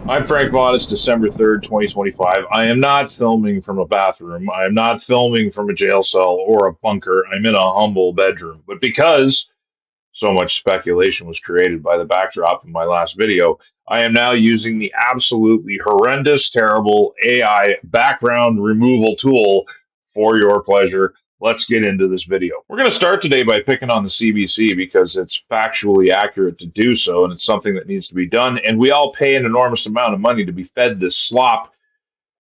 I'm Frank Modest, December 3rd, 2025. I am not filming from a bathroom. I am not filming from a jail cell or a bunker. I'm in a humble bedroom. But because so much speculation was created by the backdrop in my last video, I am now using the absolutely horrendous, terrible AI background removal tool for your pleasure. Let's get into this video. We're going to start today by picking on the CBC because it's factually accurate to do so, and it's something that needs to be done. And we all pay an enormous amount of money to be fed this slop.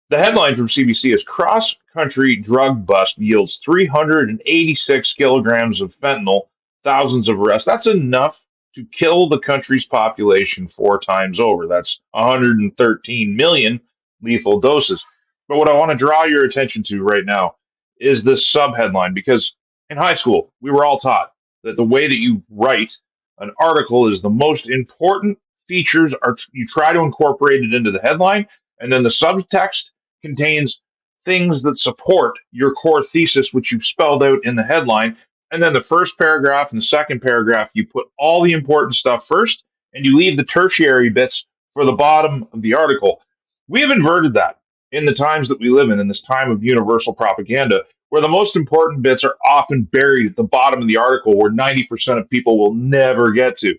The headline from CBC is Cross Country Drug Bust Yields 386 kilograms of fentanyl, thousands of arrests. That's enough to kill the country's population 4 times over. That's 113 million lethal doses. But what I want to draw your attention to right now is this subheadline, because in high school, we were all taught that the way that you write an article is the most important features are you try to incorporate it into the headline, and then the subtext contains things that support your core thesis, which you've spelled out in the headline. And then the first paragraph and the second paragraph, you put all the important stuff first, and you leave the tertiary bits for the bottom of the article. We have inverted that in the times that we live in this time of universal propaganda, where the most important bits are often buried at the bottom of the article, where 90% of people will never get to.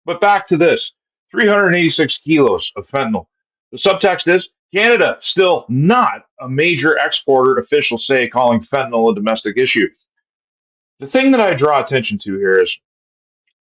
But back to this 386 kilos of fentanyl. The subtext is Canada still not a major exporter, officials say, calling fentanyl a domestic issue. The thing that I draw attention to here is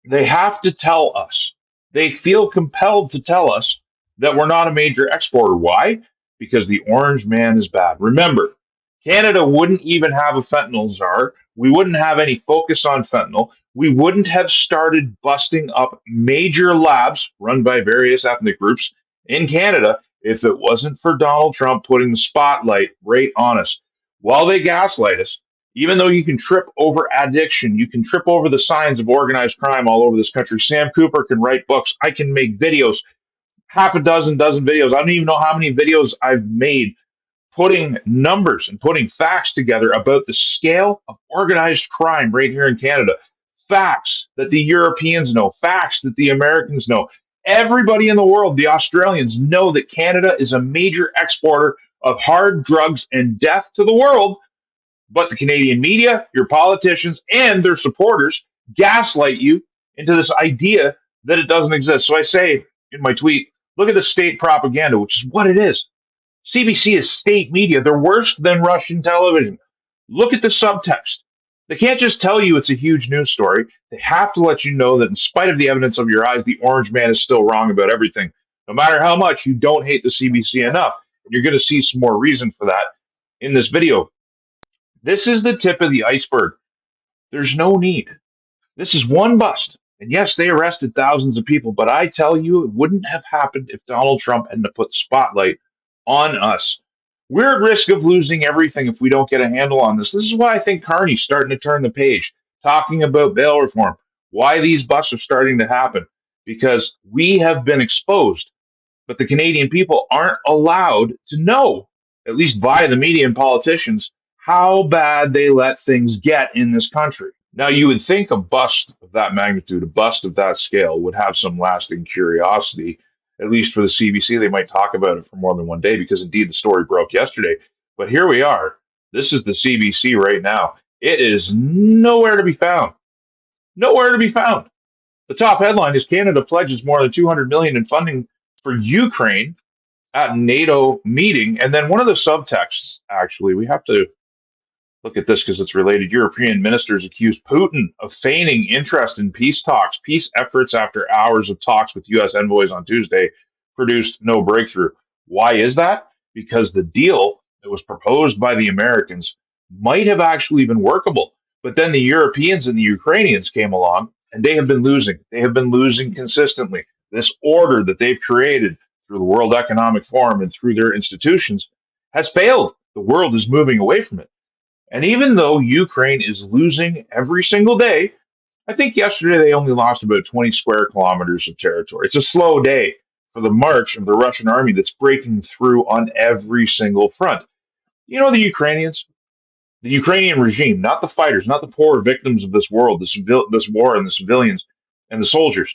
they have to tell us, they feel compelled to tell us that we're not a major exporter. Why? Because the orange man is bad. Remember, Canada wouldn't even have a fentanyl czar. We wouldn't have any focus on fentanyl. We wouldn't have started busting up major labs run by various ethnic groups in Canada if it wasn't for Donald Trump putting the spotlight right on us. While they gaslight us, even though you can trip over addiction, you can trip over the signs of organized crime all over this country. Sam Cooper can write books. I can make videos, half a dozen videos. I don't even know how many videos I've made putting numbers and putting facts together about the scale of organized crime right here in Canada. Facts that the Europeans know, facts that the Americans know. Everybody in the world, the Australians, know that Canada is a major exporter of hard drugs and death to the world. But the Canadian media, your politicians, and their supporters gaslight you into this idea that it doesn't exist. So I say in my tweet, look at the state propaganda, which is what it is. CBC is state media. They're worse than Russian television. Look at the subtext. They can't just tell you it's a huge news story. They have to let you know that in spite of the evidence of your eyes, the orange man is still wrong about everything. No matter how much you don't hate the CBC enough, you're going to see some more reason for that in this video. This is the tip of the iceberg. There's no need. This is one bust. And yes, they arrested thousands of people, but I tell you, it wouldn't have happened if Donald Trump hadn't put the spotlight on us. We're at risk of losing everything if we don't get a handle on this. This is why I think Carney's starting to turn the page, talking about bail reform, why these busts are starting to happen, because we have been exposed, but the Canadian people aren't allowed to know, at least by the media and politicians, how bad they let things get in this country. Now, you would think a bust of that magnitude, a bust of that scale, would have some lasting curiosity. At least for the CBC, they might talk about it for more than one day because indeed the story broke yesterday. But here we are. This is the CBC right now. It is nowhere to be found. Nowhere to be found. The top headline is Canada pledges more than 200 million in funding for Ukraine at NATO meeting. And then one of the subtexts, actually, we have to look at this because it's related. European ministers accused Putin of feigning interest in peace talks. Peace efforts after hours of talks with U.S. envoys on Tuesday produced no breakthrough. Why is that? Because the deal that was proposed by the Americans might have actually been workable. But then the Europeans and the Ukrainians came along and they have been losing. They have been losing consistently. This order that they've created through the World Economic Forum and through their institutions has failed. The world is moving away from it. And even though Ukraine is losing every single day, I think yesterday they only lost about 20 square kilometers of territory. It's a slow day for the march of the Russian army that's breaking through on every single front. You know, the Ukrainians, the Ukrainian regime, not the fighters, not the poor victims of this world, this war and the civilians and the soldiers,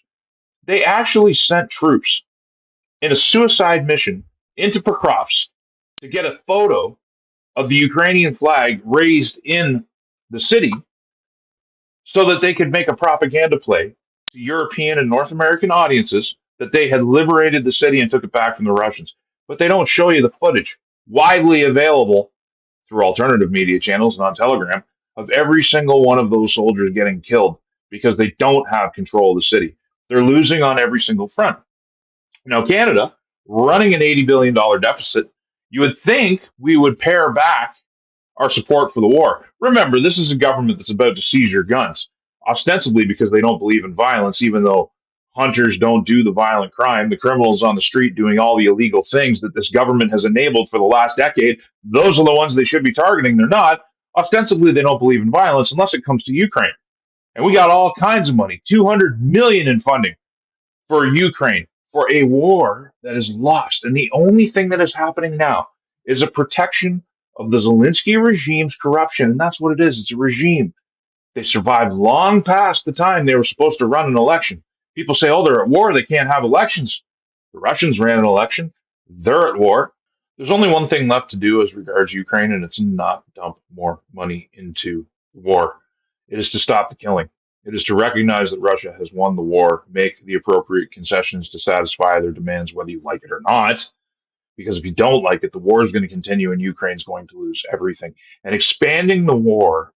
they actually sent troops in a suicide mission into Pokrovsk to get a photo of the Ukrainian flag raised in the city so that they could make a propaganda play to European and North American audiences that they had liberated the city and took it back from the Russians. But they don't show you the footage widely available through alternative media channels and on Telegram of every single one of those soldiers getting killed because they don't have control of the city. They're losing on every single front. Now, Canada, running an $80 billion deficit, you would think we would pare back our support for the war. Remember, this is a government that's about to seize your guns, ostensibly because they don't believe in violence, even though hunters don't do the violent crime. The criminals on the street doing all the illegal things that this government has enabled for the last decade, those are the ones they should be targeting. They're not. Ostensibly, they don't believe in violence unless it comes to Ukraine. And we got all kinds of money, 200 million in funding for Ukraine, for a war that is lost. And the only thing that is happening now is a protection of the Zelensky regime's corruption. And that's what it is. It's a regime. They survived long past the time they were supposed to run an election. People say, oh, they're at war. They can't have elections. The Russians ran an election. They're at war. There's only one thing left to do as regards Ukraine, and it's not dump more money into the war. It is to stop the killing. It is to recognize that Russia has won the war, make the appropriate concessions to satisfy their demands, whether you like it or not. Because if you don't like it, the war is going to continue and Ukraine's going to lose everything. And expanding the war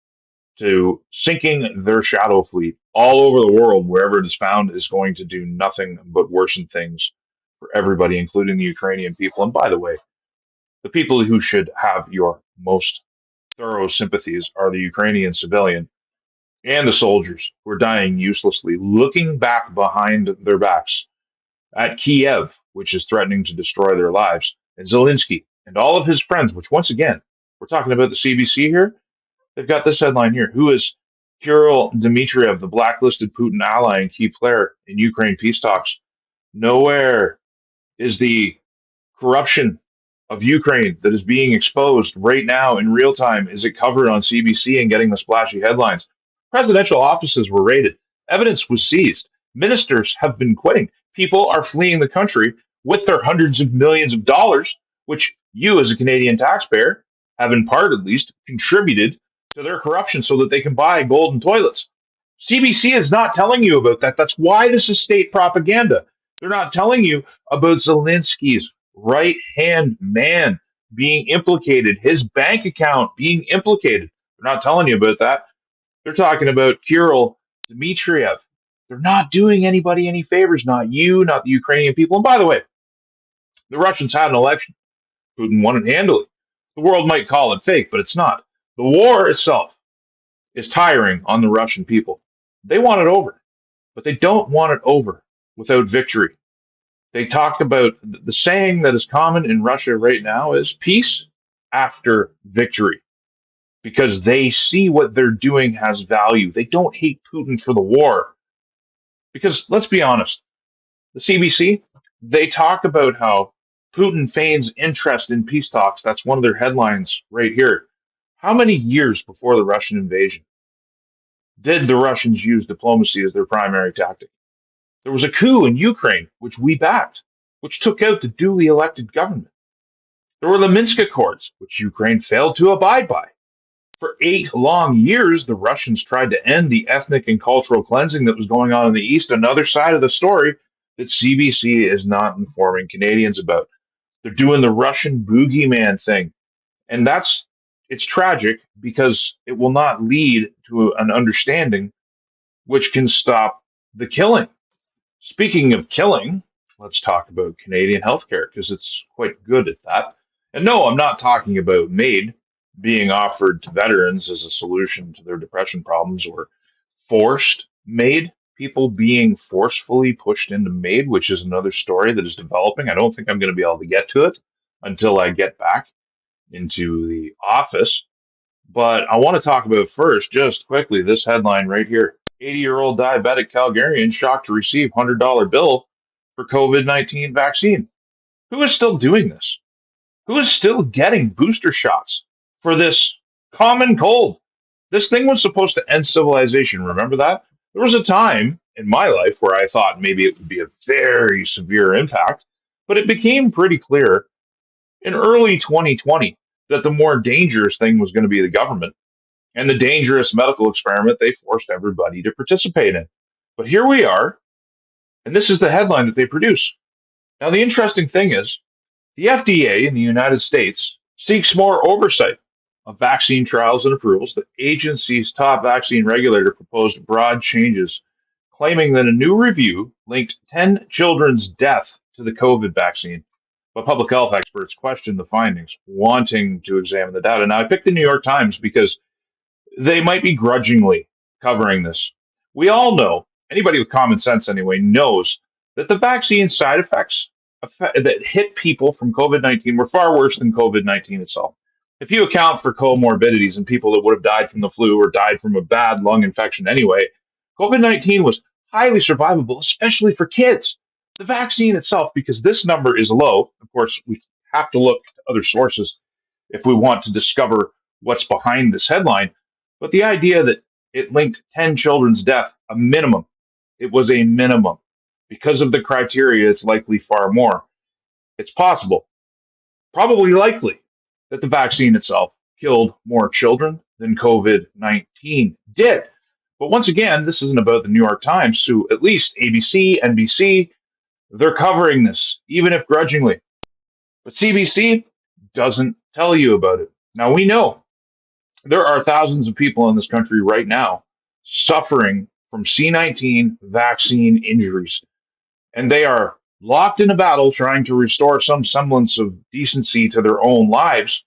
to sinking their shadow fleet all over the world, wherever it is found, is going to do nothing but worsen things for everybody, including the Ukrainian people. And by the way, the people who should have your most thorough sympathies are the Ukrainian civilian and the soldiers who are dying uselessly, looking back behind their backs at Kiev, which is threatening to destroy their lives, and Zelensky and all of his friends, which once again, we're talking about the CBC here. They've got this headline here. Who is Kirill Dmitriev, the blacklisted Putin ally and key player in Ukraine peace talks? Nowhere is the corruption of Ukraine that is being exposed right now in real time. Is it covered on CBC and getting the splashy headlines? Presidential offices were raided. Evidence was seized. Ministers have been quitting. People are fleeing the country with their hundreds of millions of dollars, which you, as a Canadian taxpayer, have in part at least contributed to their corruption so that they can buy golden toilets. CBC is not telling you about that. That's why this is state propaganda. They're not telling you about Zelensky's right hand man being implicated, his bank account being implicated. They're not telling you about that. They're talking about Kirill Dmitriev. They're not doing anybody any favors, not you, not the Ukrainian people. And by the way, the Russians had an election. Putin won it handily. The world might call it fake, but it's not. The war itself is tiring on the Russian people. They want it over, but they don't want it over without victory. They talk about the saying that is common in Russia right now is peace after victory because they see what they're doing has value. They don't hate Putin for the war. Because let's be honest, the CBC, they talk about how Putin feigns interest in peace talks. That's one of their headlines right here. How many years before the Russian invasion did the Russians use diplomacy as their primary tactic? There was a coup in Ukraine, which we backed, which took out the duly elected government. There were the Minsk Accords, which Ukraine failed to abide by. For 8 long years, the Russians tried to end the ethnic and cultural cleansing that was going on in the East, another side of the story that CBC is not informing Canadians about. They're doing the Russian boogeyman thing. And it's tragic because it will not lead to an understanding which can stop the killing. Speaking of killing, let's talk about Canadian healthcare because it's quite good at that. And no, I'm not talking about MAID being offered to veterans as a solution to their depression problems or forced MAID, people being forcefully pushed into MAID, which is another story that is developing. I don't think I'm going to be able to get to it until I get back into the office. But I want to talk about first, just quickly, this headline right here. 80-year-old diabetic Calgarian shocked to receive $100 bill for COVID-19 vaccine. Who is still doing this? Who is still getting booster shots for this common cold? This thing was supposed to end civilization. Remember that? There was a time in my life where I thought maybe it would be a very severe impact, But it became pretty clear in early 2020 that the more dangerous thing was going to be the government and the dangerous medical experiment they forced everybody to participate in. But here we are, and this is the headline that they produce. Now, the interesting thing is the FDA in the United States seeks more oversight of vaccine trials and approvals. The agency's top vaccine regulator proposed broad changes, claiming that a new review linked 10 children's death to the COVID vaccine. But public health experts questioned the findings, wanting to examine the data. Now, I picked the New York Times because they might be grudgingly covering this. We all know, anybody with common sense anyway, knows that the vaccine side effects that hit people from COVID 19 were far worse than COVID 19 itself. If you account for comorbidities and people that would have died from the flu or died from a bad lung infection anyway, COVID 19 was highly survivable, especially for kids. The vaccine itself, because this number is low, of course, we have to look to other sources if we want to discover what's behind this headline. But the idea that it linked 10 children's death, a minimum, it was a minimum. Because of the criteria, it's likely far more. It's possible, probably likely, that the vaccine itself killed more children than COVID 19 did. But once again, this isn't about the New York Times, who at least ABC, NBC, they're covering this, even if grudgingly. But CBC doesn't tell you about it. Now, we know there are thousands of people in this country right now suffering from C-19 vaccine injuries, and they are locked in a battle trying to restore some semblance of decency to their own lives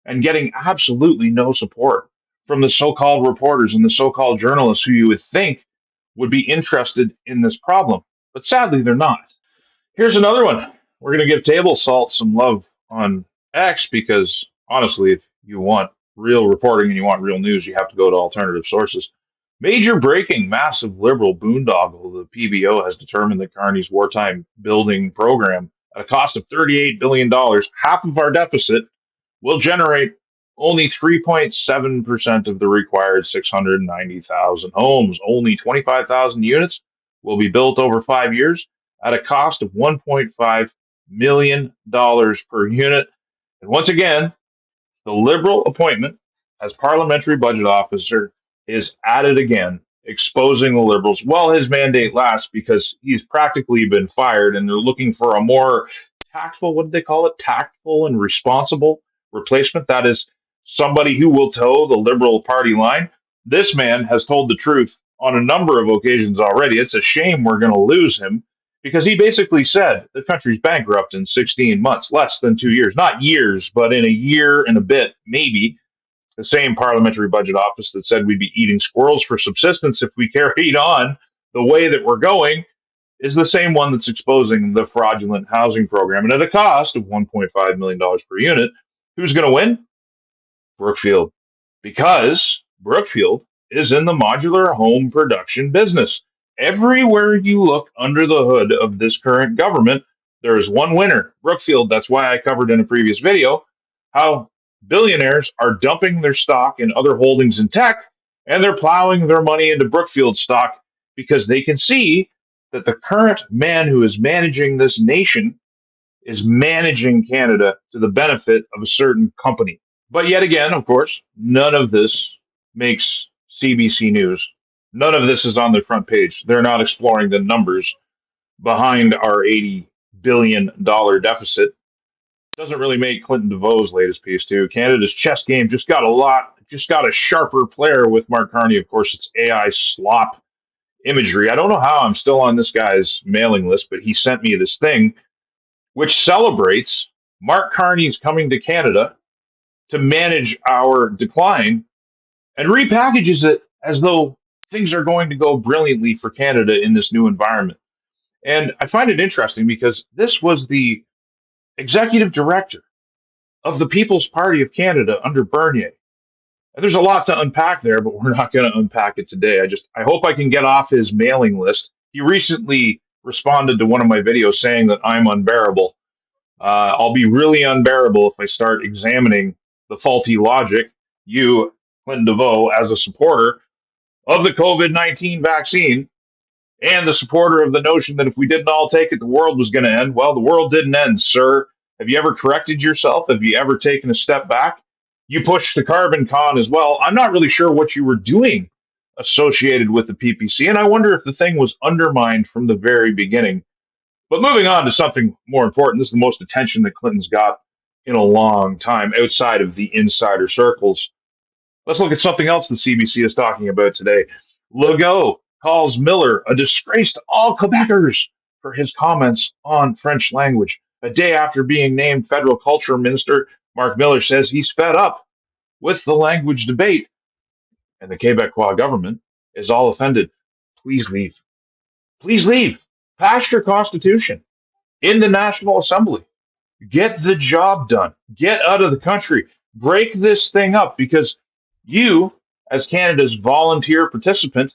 and getting absolutely no support from the so-called reporters and the so-called journalists who you would think would be interested in this problem. But sadly, they're not. Here's another one. We're going to give table salt some love on X because honestly, if you want real reporting and you want real news, you have to go to alternative sources. Major breaking, massive liberal boondoggle. The PBO has determined that Carney's wartime building program, at a cost of $38 billion, half of our deficit, will generate only 3.7% of the required 690,000 homes. Only 25,000 units will be built over 5 years at a cost of $1.5 million per unit. And once again, the Liberal appointment as parliamentary budget officer is at it again, exposing the Liberals while his mandate lasts because he's practically been fired and they're looking for a more tactful, what do they call it? Tactful and responsible replacement. That is somebody who will toe the Liberal Party line. This man has told the truth on a number of occasions already. It's a shame we're going to lose him because he basically said the country's bankrupt in 16 months, less than 2 years, not years, but in a year and a bit, maybe. The same parliamentary budget office that said we'd be eating squirrels for subsistence if we carried on the way that we're going is the same one that's exposing the fraudulent housing program. And at a cost of $1.5 million per unit, who's going to win? Brookfield. Because Brookfield is in the modular home production business. Everywhere you look under the hood of this current government, there is one winner, Brookfield. That's why I covered in a previous video how billionaires are dumping their stock in other holdings in tech and they're plowing their money into Brookfield stock because they can see that the current man who is managing this nation is managing Canada to the benefit of a certain company. But yet again, of course, none of this makes CBC News. None of this is on the front page. They're not exploring the numbers behind our $80 billion deficit. Doesn't really make Clinton DeVoe's latest piece, too. Canada's chess game just got a sharper player with Mark Carney. Of course, it's AI slop imagery. I don't know how I'm still on this guy's mailing list, but he sent me this thing which celebrates Mark Carney's coming to Canada to manage our decline and repackages it as though things are going to go brilliantly for Canada in this new environment. And I find it interesting because this was the executive director of the People's Party of Canada under Bernier. And there's a lot to unpack there, but we're not going to unpack it today. I hope I can get off his mailing list. He recently responded to one of my videos saying that I'm unbearable. I'll be really unbearable if I start examining the faulty logic. You, Clinton DeVoe, as a supporter of the COVID-19 vaccine, and the supporter of the notion that if we didn't all take it, the world was going to end. Well, the world didn't end, sir. Have you ever corrected yourself? Have you ever taken a step back? You pushed the carbon con as well. I'm not really sure what you were doing associated with the PPC, and I wonder if the thing was undermined from the very beginning. But moving on to something more important, this is the most attention that Clinton's got in a long time outside of the insider circles. Let's look at something else the CBC is talking about today. Legault calls Miller a disgrace to all Quebecers for his comments on French language. A day after being named federal culture minister, Mark Miller says he's fed up with the language debate, and the Quebecois government is all offended. Please leave. Please leave. Pass your constitution in the National Assembly. Get the job done. Get out of the country. Break this thing up because you, as Canada's volunteer participant,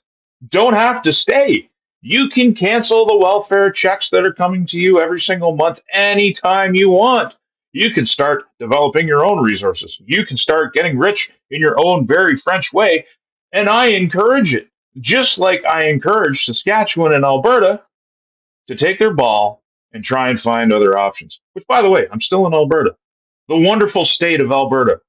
don't have to stay. You can cancel the welfare checks that are coming to you every single month anytime you want. You can start developing your own resources. You can start getting rich in your own very French way. And I encourage it, just like I encourage Saskatchewan and Alberta to take their ball and try and find other options. Which, by the way, I'm still in Alberta, the wonderful state of Alberta,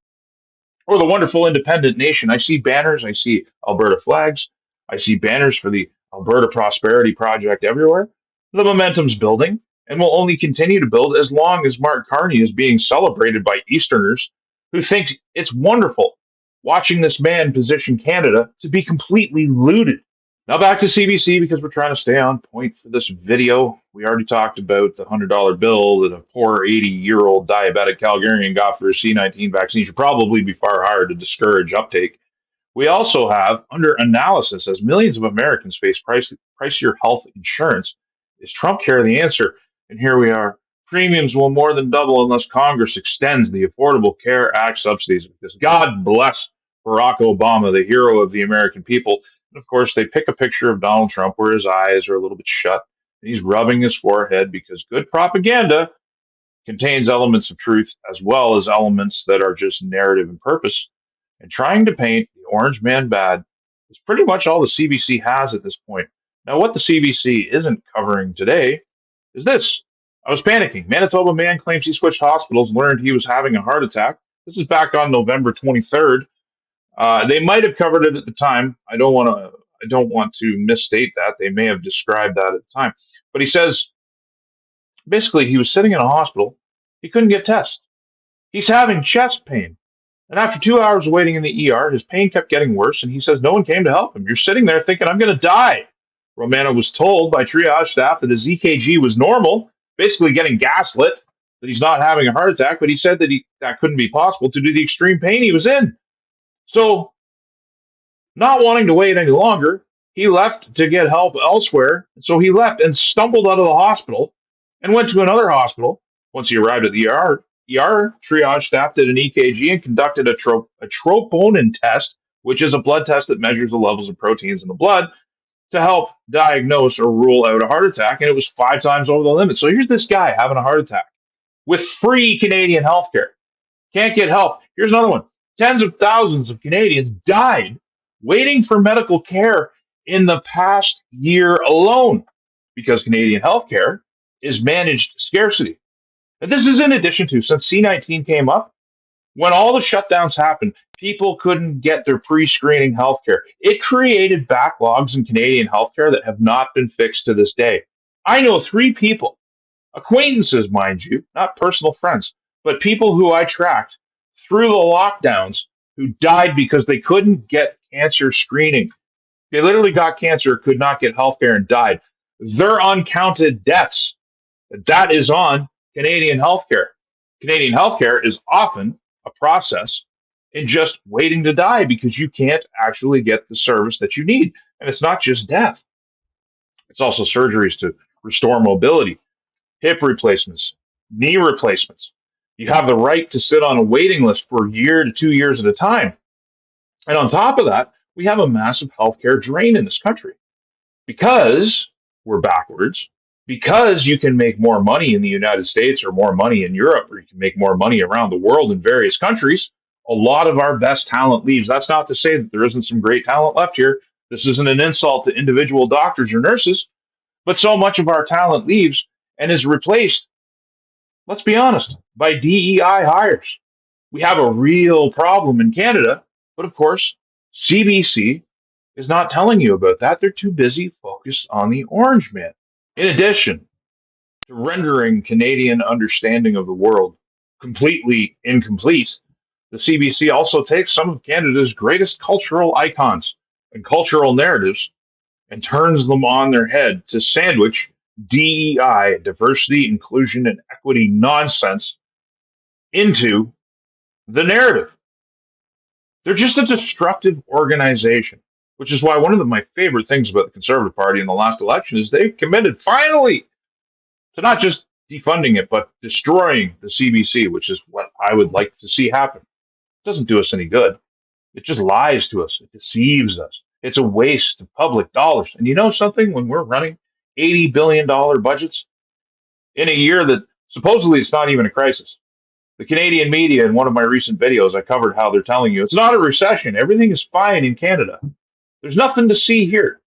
or the wonderful independent nation. I see banners, I see Alberta flags, I see banners for the Alberta Prosperity Project everywhere. The momentum's building and will only continue to build as long as Mark Carney is being celebrated by Easterners who think it's wonderful watching this man position Canada to be completely looted. Now back to CBC because we're trying to stay on point for this video. We already talked about the $100 bill that a poor 80-year-old diabetic Calgarian got for his C-19 vaccine should probably be far higher to discourage uptake. We also have under analysis as millions of Americans face pricier health insurance. Is Trump care the answer? And here we are. Premiums will more than double unless Congress extends the Affordable Care Act subsidies because God bless Barack Obama, the hero of the American people. And of course, they pick a picture of Donald Trump where his eyes are a little bit shut and he's rubbing his forehead because good propaganda contains elements of truth as well as elements that are just narrative and purpose. And trying to paint the orange man bad is pretty much all the CBC has at this point. Now, what the CBC isn't covering today is this. I was panicking. Manitoba man claims he switched hospitals and learned he was having a heart attack. This is back on November 23rd. They might have covered it at the time. I don't want to misstate that. They may have described that at the time. But he says basically he was sitting in a hospital. He couldn't get tests. He's having chest pain. And after 2 hours of waiting in the ER, his pain kept getting worse, and he says no one came to help him. You're sitting there thinking, I'm going to die. Romano was told by triage staff that his EKG was normal, basically getting gaslit, that he's not having a heart attack, but he said that that couldn't be possible due to the extreme pain he was in. So, not wanting to wait any longer, he left to get help elsewhere. So he left and stumbled out of the hospital and went to another hospital. Once he arrived at the ER triage staff did an EKG and conducted a troponin test, which is a blood test that measures the levels of proteins in the blood to help diagnose or rule out a heart attack. And it was 5 times over the limit. So here's this guy having a heart attack with free Canadian healthcare. Can't get help. Here's another one. Tens of thousands of Canadians died waiting for medical care in the past year alone because Canadian healthcare is managed scarcity. And this is in addition to, since C-19 came up, when all the shutdowns happened, people couldn't get their pre-screening healthcare. It created backlogs in Canadian healthcare that have not been fixed to this day. I know 3 people, acquaintances, mind you, not personal friends, but people who I tracked through the lockdowns who died because they couldn't get cancer screening. They literally got cancer, could not get healthcare, and died. They're uncounted deaths. That is on Canadian healthcare. Canadian healthcare is often a process in just waiting to die because you can't actually get the service that you need. And it's not just death. It's also surgeries to restore mobility, hip replacements, knee replacements. You have the right to sit on a waiting list for a year to 2 years at a time. And on top of that, we have a massive healthcare drain in this country because we're backwards, because you can make more money in the United States or more money in Europe, or you can make more money around the world in various countries. A lot of our best talent leaves. That's not to say that there isn't some great talent left here. This isn't an insult to individual doctors or nurses, but so much of our talent leaves and is replaced, let's be honest, by DEI hires. We have a real problem in Canada, but of course, CBC is not telling you about that. They're too busy focused on the orange man. In addition to rendering Canadian understanding of the world completely incomplete, the CBC also takes some of Canada's greatest cultural icons and cultural narratives and turns them on their head to sandwich DEI, diversity, inclusion, and equity nonsense into the narrative. They're just a destructive organization, which is why one of my favorite things about the Conservative Party in the last election is they committed finally to not just defunding it, but destroying the CBC, which is what I would like to see happen. It doesn't do us any good. It just lies to us. It deceives us. It's a waste of public dollars. And you know something? When we're running $80 billion budgets in a year that supposedly it's not even a crisis. The Canadian media, in one of my recent videos, I covered how they're telling you it's not a recession. Everything is fine in Canada. There's nothing to see here.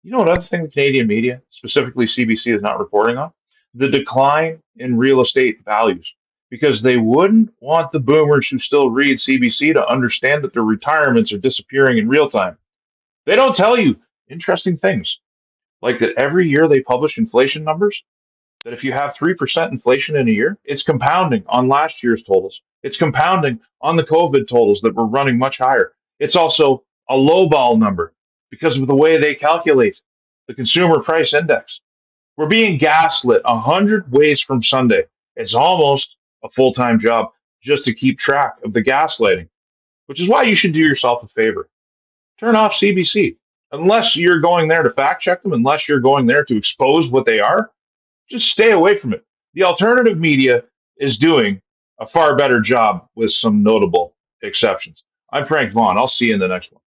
You know another thing the Canadian media, specifically CBC, is not reporting on? The decline in real estate values. Because they wouldn't want the boomers who still read CBC to understand that their retirements are disappearing in real time. They don't tell you interesting things, like that every year they publish inflation numbers, that if you have 3% inflation in a year, it's compounding on last year's totals. It's compounding on the COVID totals that were running much higher. It's also a lowball number because of the way they calculate the consumer price index. We're being gaslit 100 ways from Sunday. It's almost a full-time job just to keep track of the gaslighting, which is why you should do yourself a favor. Turn off CBC. Unless you're going there to fact check them, unless you're going there to expose what they are, just stay away from it. The alternative media is doing a far better job with some notable exceptions. I'm Frank Vaughn. I'll see you in the next one.